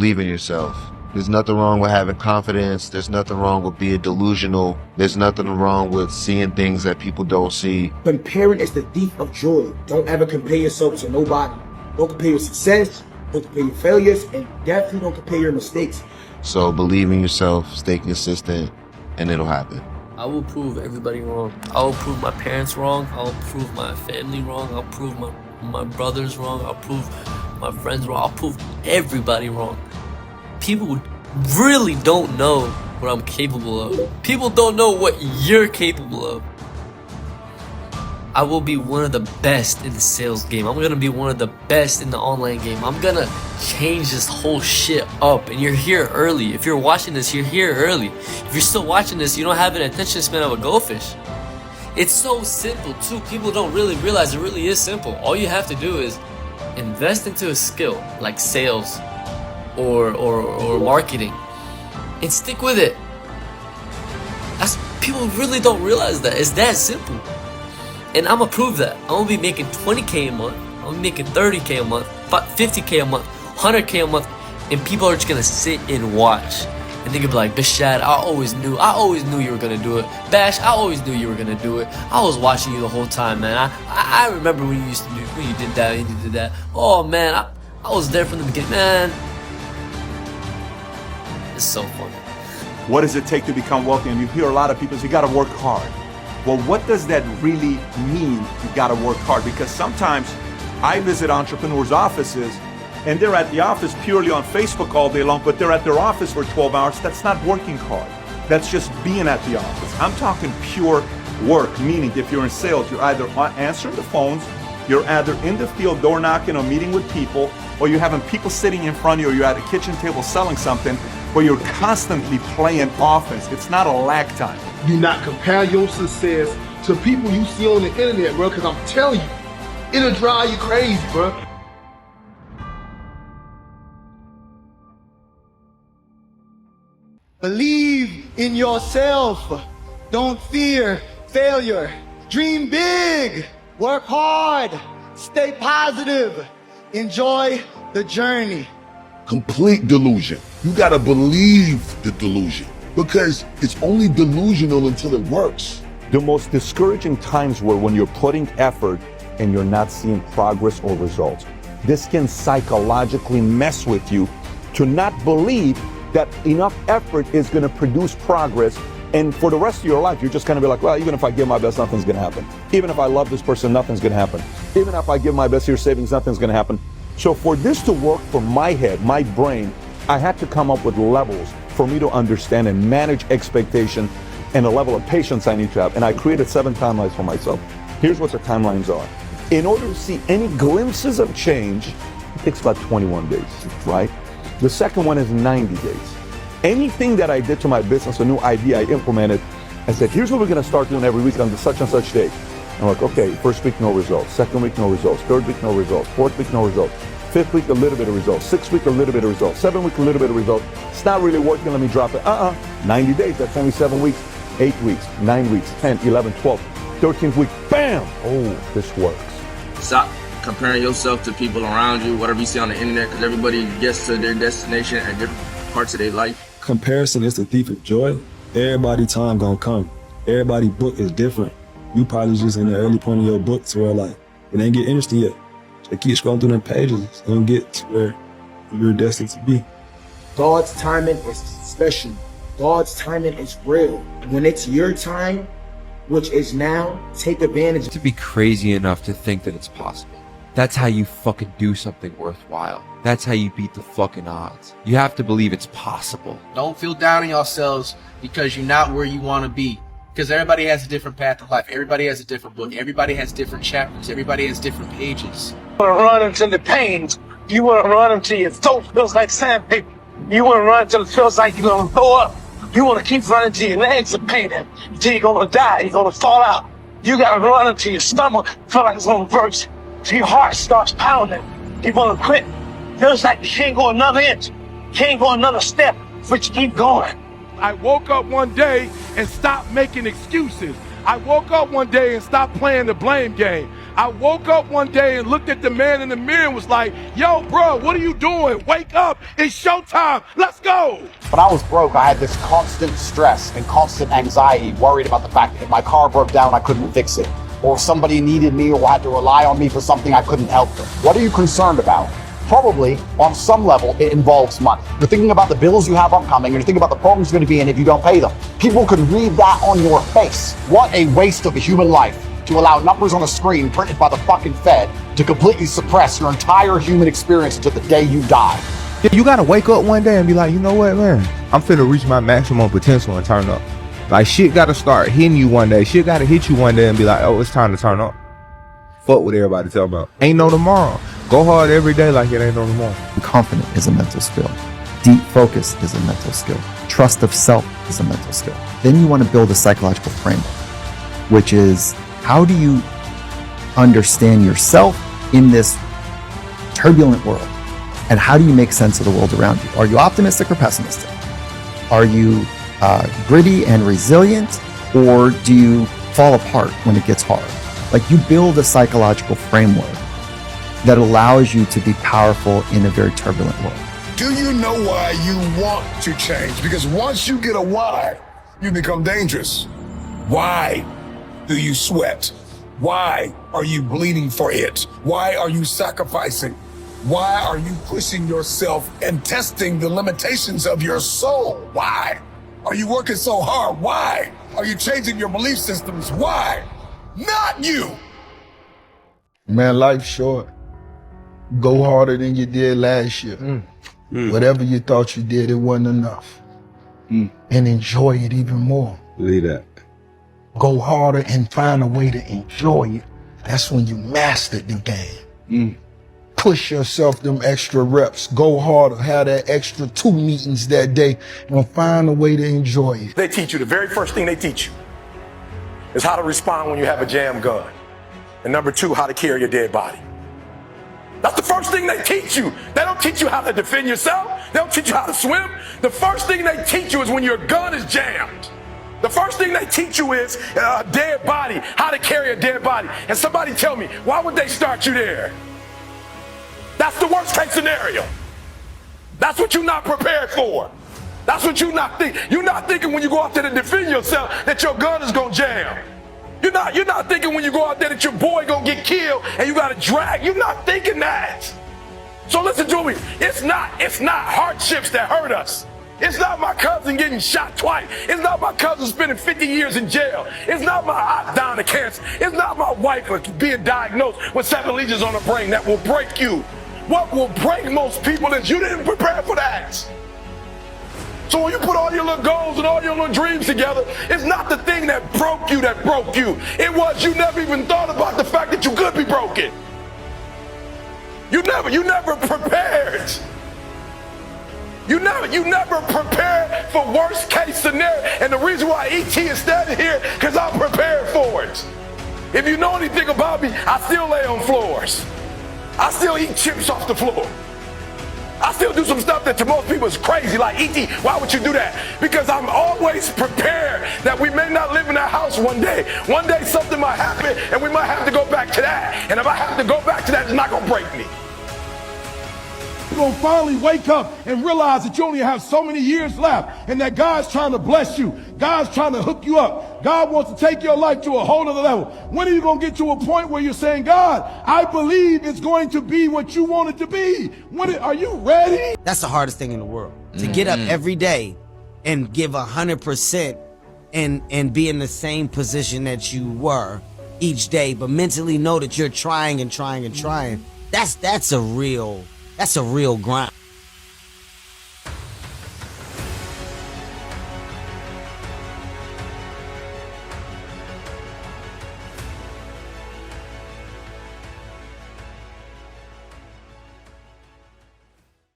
Believe in yourself. There's nothing wrong with having confidence. There's nothing wrong with being delusional. There's nothing wrong with seeing things that people don't see. Comparing is the thief of joy. Don't ever compare yourself to nobody. Don't compare your success, don't compare your failures, and definitely don't compare your mistakes. So believe in yourself, stay consistent, and it'll happen. I will prove everybody wrong. I will prove my parents wrong. I'll prove my family wrong. I'll prove my brothers wrong. I'll prove my friends wrong. I'll prove everybody wrong. People really don't know what I'm capable of. People don't know what you're capable of. I will be one of the best in the sales game. I'm gonna be one of the best in the online game. I'm gonna change this whole shit up. And you're here early. If you're watching this, you're here early. If you're still watching this, you don't have an attention span of a goldfish. It's so simple too. People don't really realize it really is simple. All you have to do is invest into a skill like sales or marketing and stick with it. People really don't realize that. It's that simple. And I'm gonna prove that. I'm gonna be making 20K a month. I'm gonna be making 30K a month, 50K a month, 100K a month, and people are just gonna sit and watch. And they could be like, Bashad, I always knew you were gonna do it. Bash, I always knew you were gonna do it. I was watching you the whole time, man. I remember when you did that, and you did that. Oh man, I was there from the beginning, man. It's so funny. What does it take to become wealthy? And you hear a lot of people say, you gotta work hard. Well, what does that really mean, you gotta work hard? Because sometimes I visit entrepreneurs' offices and they're at the office purely on Facebook all day long, but they're at their office for 12 hours. That's not working hard. That's just being at the office. I'm talking pure work, meaning if you're in sales, you're either answering the phones, you're either in the field door knocking or meeting with people, or you're having people sitting in front of you, or you're at a kitchen table selling something, where you're constantly playing offense. It's not a lag time. Do not compare your success to people you see on the internet, bro, because I'm telling you, it'll drive you crazy, bro. Believe in yourself. Don't fear failure. Dream big. Work hard. Stay positive. Enjoy the journey. Complete delusion. You gotta believe the delusion because it's only delusional until it works. The most discouraging times were when you're putting effort and you're not seeing progress or results. This can psychologically mess with you to not believe that enough effort is gonna produce progress, and for the rest of your life, you're just gonna be like, well, even if I give my best, nothing's gonna happen. Even if I love this person, nothing's gonna happen. Even if I give my best here savings, nothing's gonna happen. So for this to work for my head, my brain, I had to come up with levels for me to understand and manage expectation and the level of patience I need to have. And I created 7 timelines for myself. Here's what the timelines are. In order to see any glimpses of change, it takes about 21 days, right? The second one is 90 days. Anything that I did to my business, a new idea I implemented, I said, here's what we're gonna start doing every week on such and such day. I'm like, okay, first week, no results. Second week, no results. Third week, no results. Fourth week, no results. Fifth week, a little bit of results. Sixth week, a little bit of results. 7th week, a little bit of results. It's not really working, let me drop it. 90 days, that's only 7 weeks. 8 weeks, 9 weeks, 10, 11, 12, 13th week, bam! Oh, this works. Stop comparing yourself to people around you, whatever you see on the internet, because everybody gets to their destination at different parts of their life. Comparison is the thief of joy. Everybody's time gonna come. Everybody's book is different. You probably just in the early point of your books where like, it ain't get interesting yet. So keep scrolling through them pages and get to where you're destined to be. God's timing is special. God's timing is real. When it's your time, which is now, take advantage. To be crazy enough to think that it's possible. That's how you fucking do something worthwhile. That's how you beat the fucking odds. You have to believe it's possible. Don't feel down on yourselves because you're not where you want to be. Because everybody has a different path of life. Everybody has a different book. Everybody has different chapters. Everybody has different pages. You want to run until the pains. You want to run until your throat feels like sandpaper. You want to run until it feels like you're going to throw up. You want to keep running till your legs are painted. Until you're going to die. You're going to fall out. You got to run until your stomach feels like it's going to burst. Till your heart starts pounding. You want to quit. Feels like you can't go another inch. Can't go another step. But you keep going. I woke up one day and stopped making excuses. I woke up one day and stopped playing the blame game. I woke up one day and looked at the man in the mirror and was like, yo, bro, what are you doing? Wake up, it's showtime, let's go. When I was broke, I had this constant stress and constant anxiety, worried about the fact that if my car broke down, I couldn't fix it. Or if somebody needed me or had to rely on me for something, I couldn't help them. What are you concerned about? Probably, on some level, it involves money. You're thinking about the bills you have upcoming, you're thinking about the programs you're going to be in if you don't pay them. People could read that on your face. What a waste of a human life to allow numbers on a screen printed by the fucking Fed to completely suppress your entire human experience until the day you die. You gotta wake up one day and be like, you know what, man? I'm finna reach my maximum potential and turn up. Like, shit gotta start hitting you one day. Shit gotta hit you one day and be like, oh, it's time to turn up. Fuck what everybody tell about. Ain't no tomorrow. Go hard every day like it ain't no tomorrow. Confident is a mental skill. Deep focus is a mental skill. Trust of self is a mental skill. Then you want to build a psychological framework, which is, how do you understand yourself in this turbulent world? And how do you make sense of the world around you? Are you optimistic or pessimistic? Are you gritty and resilient, or do you fall apart when it gets hard? Like, you build a psychological framework that allows you to be powerful in a very turbulent world. Do you know why you want to change? Because once you get a why, you become dangerous. Why do you sweat? Why are you bleeding for it? Why are you sacrificing? Why are you pushing yourself and testing the limitations of your soul? Why are you working so hard? Why are you changing your belief systems? Why? Not you. Man, life's short. Go harder than you did last year. Whatever you thought you did, it wasn't enough. And enjoy it even more. Believe that. Go harder and find a way to enjoy it. That's when you mastered the game. Push yourself them extra reps. Go harder, have that extra 2 meetings that day, and find a way to enjoy it. They teach you, the very first thing they teach you is how to respond when you have a jam gun. And number 2, how to carry your dead body. That's the first thing they teach you. They don't teach you how to defend yourself. They don't teach you how to swim. The first thing they teach you is when your gun is jammed. The first thing they teach you is a dead body, how to carry a dead body. And somebody tell me, why would they start you there? That's the worst case scenario. That's what you're not prepared for. That's what you're not thinking. You're not thinking when you go out there to defend yourself that your gun is gonna jam. You're not thinking when you go out there that your boy gonna get killed and you gotta drag. You're not thinking that. So listen to me. It's not hardships that hurt us. It's not my cousin getting shot twice. It's not my cousin spending 50 years in jail. It's not my aunt dying of cancer. It's not my wife being diagnosed with 7 lesions on her brain that will break you. What will break most people is you didn't prepare for that. So when you put all your little goals and all your little dreams together, it's not the thing that broke you. It was you never even thought about the fact that you could be broken. You never prepared. You never prepared for worst case scenario. And the reason why ET is standing here, because I'm prepared for it. If you know anything about me, I still lay on floors. I still eat chips off the floor. I still do some stuff that to most people is crazy, like, E.T., why would you do that? Because I'm always prepared that we may not live in that house one day. One day something might happen and we might have to go back to that. And if I have to go back to that, it's not gonna break me. You're gonna finally wake up and realize that you only have so many years left and that God's trying to bless you. God's trying to hook you up. God wants to take your life to a whole other level. When are you gonna get to a point where you're saying, God, I believe it's going to be what you want it to be? Are you ready? That's the hardest thing in the world. To get up every day and give 100% and be in the same position that you were each day, but mentally know that you're trying and trying and trying. That's a real grind.